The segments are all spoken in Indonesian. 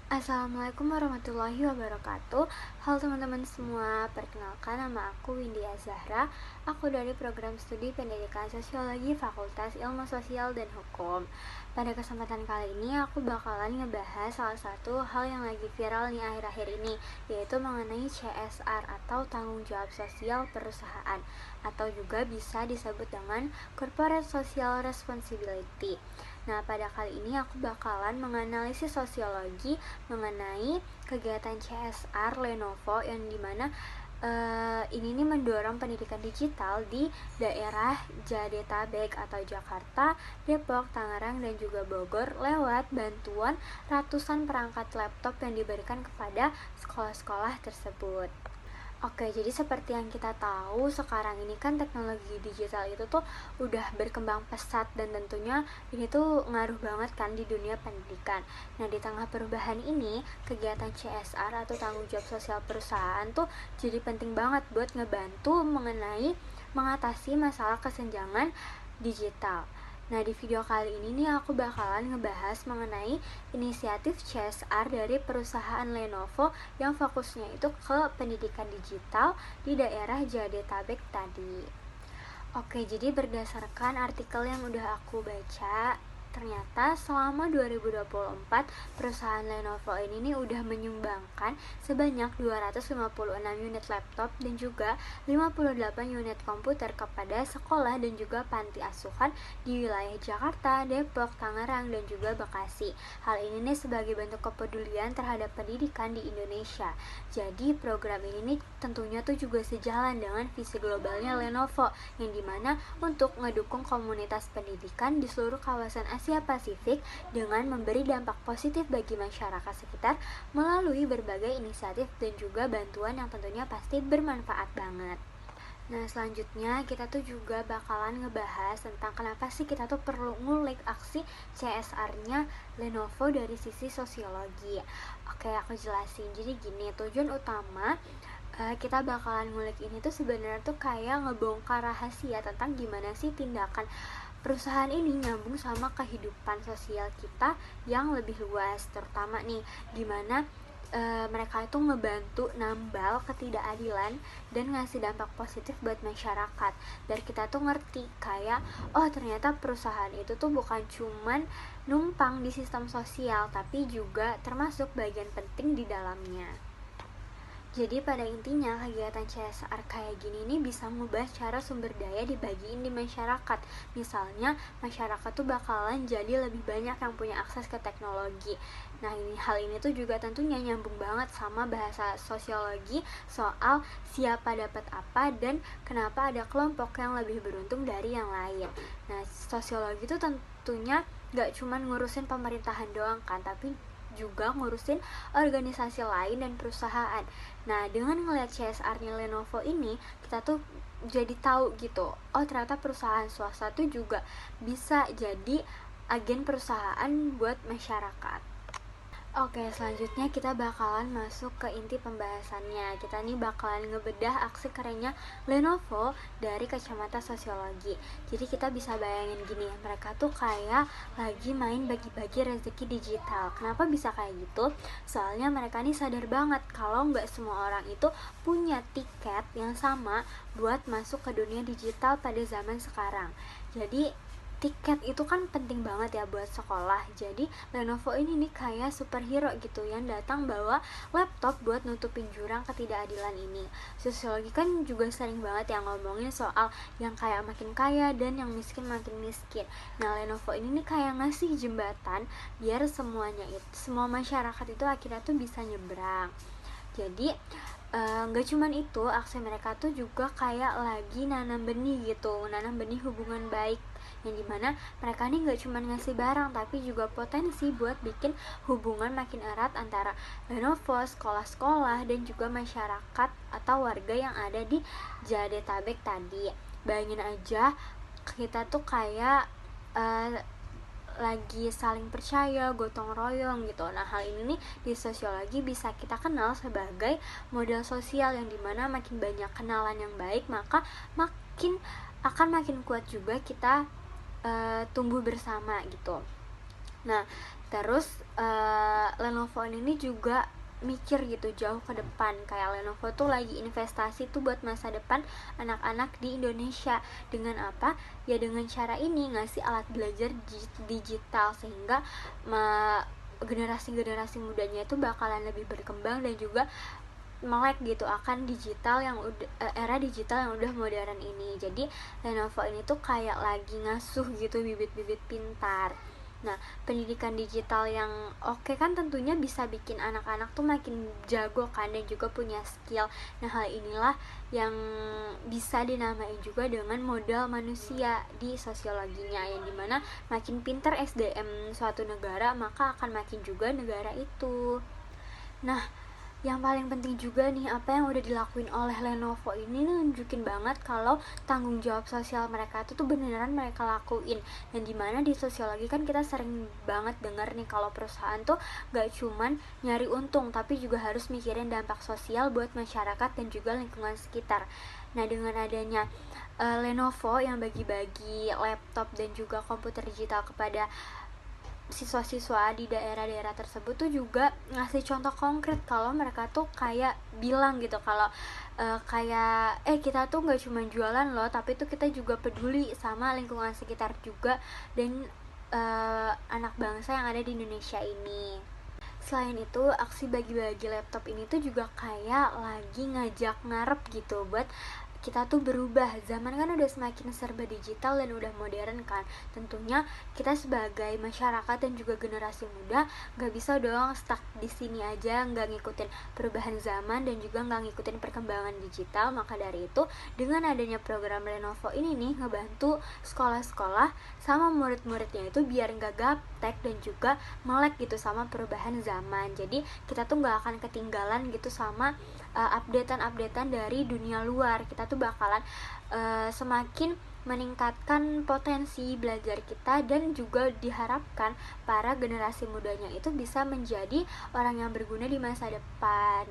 Assalamualaikum warahmatullahi wabarakatuh. Halo teman-teman semua, perkenalkan nama aku Windy Azahra. Aku dari program studi pendidikan sosiologi Fakultas Ilmu Sosial dan Hukum. Pada kesempatan kali ini aku bakalan ngebahas salah satu hal yang lagi viral nih akhir-akhir ini, yaitu mengenai CSR atau tanggung jawab sosial perusahaan, atau juga bisa disebut dengan Corporate Social Responsibility. Nah, pada kali ini aku bakalan menganalisis sosiologi mengenai kegiatan CSR Lenovo yang dimana ini nih mendorong pendidikan digital di daerah Jabodetabek atau Jakarta, Depok, Tangerang, dan juga Bogor lewat bantuan ratusan perangkat laptop yang diberikan kepada sekolah-sekolah tersebut. Oke, jadi seperti yang kita tahu sekarang ini kan teknologi digital itu tuh udah berkembang pesat dan tentunya ini tuh ngaruh banget kan di dunia pendidikan. Nah, di tengah perubahan ini, kegiatan CSR atau tanggung jawab sosial perusahaan tuh jadi penting banget buat ngebantu mengatasi masalah kesenjangan digital. Nah, di video kali ini nih aku bakalan ngebahas mengenai inisiatif CSR dari perusahaan Lenovo yang fokusnya itu ke pendidikan digital di daerah Jabodetabek tadi. Oke, jadi berdasarkan artikel yang udah aku baca, ternyata selama 2024 perusahaan Lenovo ini nih udah menyumbangkan sebanyak 256 unit laptop dan juga 58 unit komputer kepada sekolah dan juga panti asuhan di wilayah Jakarta, Depok, Tangerang, dan juga Bekasi. Hal ini nih sebagai bentuk kepedulian terhadap pendidikan di Indonesia. Jadi program ini nih tentunya tuh juga sejalan dengan visi globalnya Lenovo yang dimana untuk ngedukung komunitas pendidikan di seluruh kawasan Asia Pasifik dengan memberi dampak positif bagi masyarakat sekitar melalui berbagai inisiatif dan juga bantuan yang tentunya pasti bermanfaat banget. Nah, selanjutnya kita tuh juga bakalan ngebahas tentang kenapa sih kita tuh perlu ngulik aksi CSR-nya Lenovo dari sisi sosiologi. Oke, aku jelasin. Jadi gini, tujuan utama kita bakalan ngulik ini tuh sebenarnya tuh kayak ngebongkar rahasia tentang gimana sih tindakan perusahaan ini nyambung sama kehidupan sosial kita yang lebih luas, terutama nih gimana mereka itu ngebantu nambal ketidakadilan dan ngasih dampak positif buat masyarakat. Dan kita tuh ngerti kayak ternyata perusahaan itu tuh bukan cuman numpang di sistem sosial, tapi juga termasuk bagian penting di dalamnya. Jadi pada intinya kegiatan CSR kayak gini nih bisa mengubah cara sumber daya dibagiin di masyarakat. Misalnya masyarakat tuh bakalan jadi lebih banyak yang punya akses ke teknologi. Nah, hal ini tuh juga tentunya nyambung banget sama bahasa sosiologi soal siapa dapat apa dan kenapa ada kelompok yang lebih beruntung dari yang lain. Nah, sosiologi tuh tentunya gak cuman ngurusin pemerintahan doang kan, tapi juga ngurusin organisasi lain dan perusahaan. Nah, dengan ngelihat CSR-nya Lenovo ini, kita tuh jadi tahu gitu, ternyata perusahaan swasta tuh juga bisa jadi agen perusahaan buat masyarakat. Oke, selanjutnya kita bakalan masuk ke inti pembahasannya. Kita nih bakalan ngebedah aksi kerennya Lenovo dari kacamata sosiologi. Jadi kita bisa bayangin gini, mereka tuh kayak lagi main bagi-bagi rezeki digital. Kenapa bisa kayak gitu? Soalnya mereka nih sadar banget kalau nggak semua orang itu punya tiket yang sama buat masuk ke dunia digital pada zaman sekarang. Jadi tiket itu kan penting banget ya buat sekolah. Jadi Lenovo ini nih kayak superhero gitu yang datang bawa laptop buat nutupin jurang ketidakadilan ini. Sosiologi kan juga sering banget yang ngomongin soal yang kaya makin kaya dan yang miskin makin miskin. Nah, Lenovo ini nih kayak ngasih jembatan biar semua masyarakat itu akhirnya tuh bisa nyebrang. Jadi gak cuman itu, aksi mereka tuh juga kayak lagi nanam benih hubungan baik, yang dimana mereka nih gak cuman ngasih barang tapi juga potensi buat bikin hubungan makin erat antara Lenovo, sekolah-sekolah, dan juga masyarakat atau warga yang ada di Jabodetabek tadi. Bayangin aja, kita tuh kayak lagi saling percaya, gotong royong gitu. Nah, hal ini nih di sosiologi bisa kita kenal sebagai model sosial, yang dimana makin banyak kenalan yang baik, maka makin kuat juga kita tumbuh bersama gitu. Nah, terus Lenovo ini juga mikir gitu jauh ke depan, kayak Lenovo tuh lagi investasi tuh buat masa depan anak-anak di Indonesia. Dengan apa? Ya dengan cara ini, ngasih alat belajar digital, sehingga generasi-generasi mudanya itu bakalan lebih berkembang dan juga melek gitu akan digital yang era digital yang udah modern ini. Jadi Lenovo ini tuh kayak lagi ngasuh gitu bibit-bibit pintar. Nah, pendidikan digital yang oke kan tentunya bisa bikin anak-anak tuh makin jago kan, dan juga punya skill. Nah, hal inilah yang bisa dinamai juga dengan modal manusia di sosiologinya, yang dimana makin pintar SDM suatu negara, maka akan makin juga negara itu. Nah, yang paling penting juga nih, apa yang udah dilakuin oleh Lenovo ini nunjukin banget kalau tanggung jawab sosial mereka tuh beneran mereka lakuin. Dan dimana di sosiologi kan kita sering banget denger nih kalau perusahaan tuh gak cuman nyari untung, tapi juga harus mikirin dampak sosial buat masyarakat dan juga lingkungan sekitar. Nah, dengan adanya Lenovo yang bagi-bagi laptop dan juga komputer digital kepada siswa-siswa di daerah-daerah tersebut tuh juga ngasih contoh konkret kalau mereka tuh kayak bilang gitu kalau kita tuh nggak cuma jualan loh, tapi tuh kita juga peduli sama lingkungan sekitar juga dan anak bangsa yang ada di Indonesia ini. Selain itu, aksi bagi-bagi laptop ini tuh juga kayak lagi ngajak ngarep gitu buat kita tuh berubah. Zaman kan udah semakin serba digital dan udah modern kan. Tentunya kita sebagai masyarakat dan juga generasi muda gak bisa dong stuck di sini aja, gak ngikutin perubahan zaman dan juga gak ngikutin perkembangan digital. Maka dari itu, dengan adanya program Lenovo ini nih, ngebantu sekolah-sekolah sama murid-muridnya itu biar gak gaptek dan juga melek gitu sama perubahan zaman. Jadi kita tuh gak akan ketinggalan gitu sama updatean dari dunia luar. Kita tuh bakalan semakin meningkatkan potensi belajar kita, dan juga diharapkan para generasi mudanya itu bisa menjadi orang yang berguna di masa depan.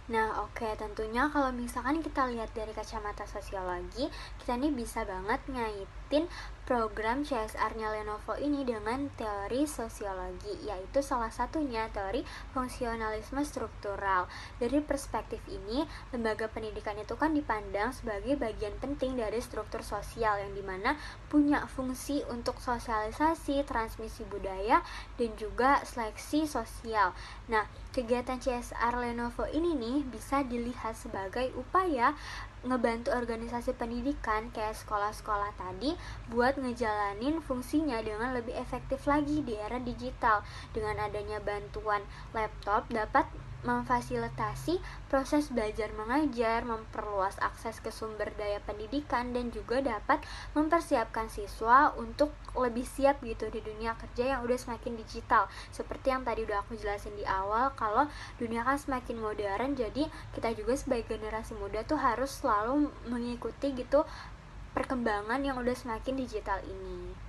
Nah, tentunya kalau misalkan kita lihat dari kacamata sosiologi, kita nih bisa banget ngaitin program CSR-nya Lenovo ini dengan teori sosiologi, yaitu salah satunya teori fungsionalisme struktural. Dari perspektif ini, lembaga pendidikan itu kan dipandang sebagai bagian penting dari struktur sosial, yang dimana punya fungsi untuk sosialisasi, transmisi budaya, dan juga seleksi sosial. Nah, kegiatan CSR Lenovo ini nih bisa dilihat sebagai upaya ngebantu organisasi pendidikan kayak sekolah-sekolah tadi buat ngejalanin fungsinya dengan lebih efektif lagi di era digital. Dengan adanya bantuan laptop dapat memfasilitasi proses belajar mengajar, memperluas akses ke sumber daya pendidikan, dan juga dapat mempersiapkan siswa untuk lebih siap gitu di dunia kerja yang udah semakin digital. Seperti yang tadi udah aku jelasin di awal, kalau dunia kan semakin modern, jadi kita juga sebagai generasi muda tuh harus selalu mengikuti gitu perkembangan yang udah semakin digital ini.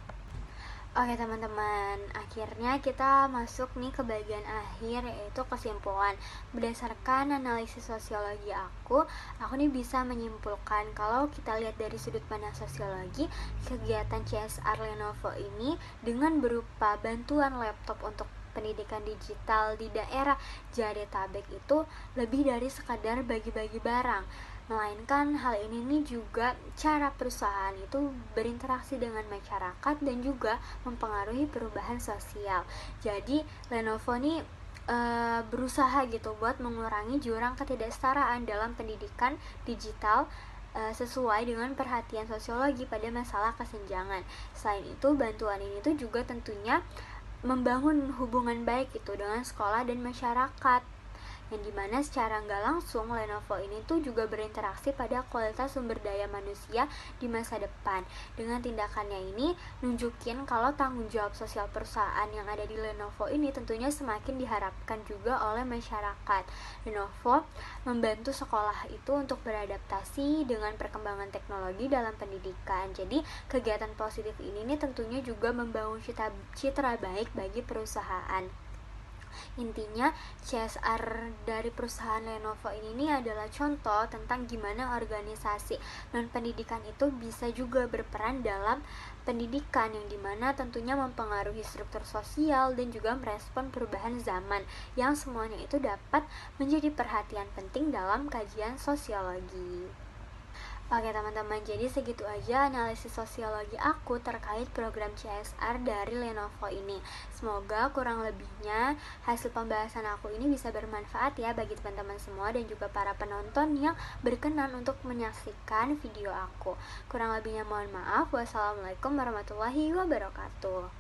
Oke teman-teman, akhirnya kita masuk nih ke bagian akhir, yaitu kesimpulan. Berdasarkan analisis sosiologi aku nih bisa menyimpulkan kalau kita lihat dari sudut pandang sosiologi, kegiatan CSR Lenovo ini dengan berupa bantuan laptop untuk pendidikan digital di daerah Jabodetabek itu lebih dari sekadar bagi-bagi barang, melainkan hal ini nih juga cara perusahaan itu berinteraksi dengan masyarakat dan juga mempengaruhi perubahan sosial. Jadi Lenovo nih berusaha gitu buat mengurangi jurang ketidaksetaraan dalam pendidikan digital sesuai dengan perhatian sosiologi pada masalah kesenjangan. Selain itu, bantuan ini tuh juga tentunya membangun hubungan baik itu dengan sekolah dan masyarakat, yang dimana secara nggak langsung Lenovo ini tuh juga berinteraksi pada kualitas sumber daya manusia di masa depan. Dengan tindakannya ini nunjukin kalau tanggung jawab sosial perusahaan yang ada di Lenovo ini tentunya semakin diharapkan juga oleh masyarakat. Lenovo membantu sekolah itu untuk beradaptasi dengan perkembangan teknologi dalam pendidikan. Jadi kegiatan positif ini nih tentunya juga membangun citra baik bagi perusahaan. Intinya, CSR dari perusahaan Lenovo ini nih adalah contoh tentang gimana organisasi non-pendidikan itu bisa juga berperan dalam pendidikan, yang dimana tentunya mempengaruhi struktur sosial dan juga merespon perubahan zaman, yang semuanya itu dapat menjadi perhatian penting dalam kajian sosiologi. Oke teman-teman, jadi segitu aja analisis sosiologi aku terkait program CSR dari Lenovo ini. Semoga kurang lebihnya hasil pembahasan aku ini bisa bermanfaat ya bagi teman-teman semua dan juga para penonton yang berkenan untuk menyaksikan video aku. Kurang lebihnya mohon maaf. Wassalamualaikum warahmatullahi wabarakatuh.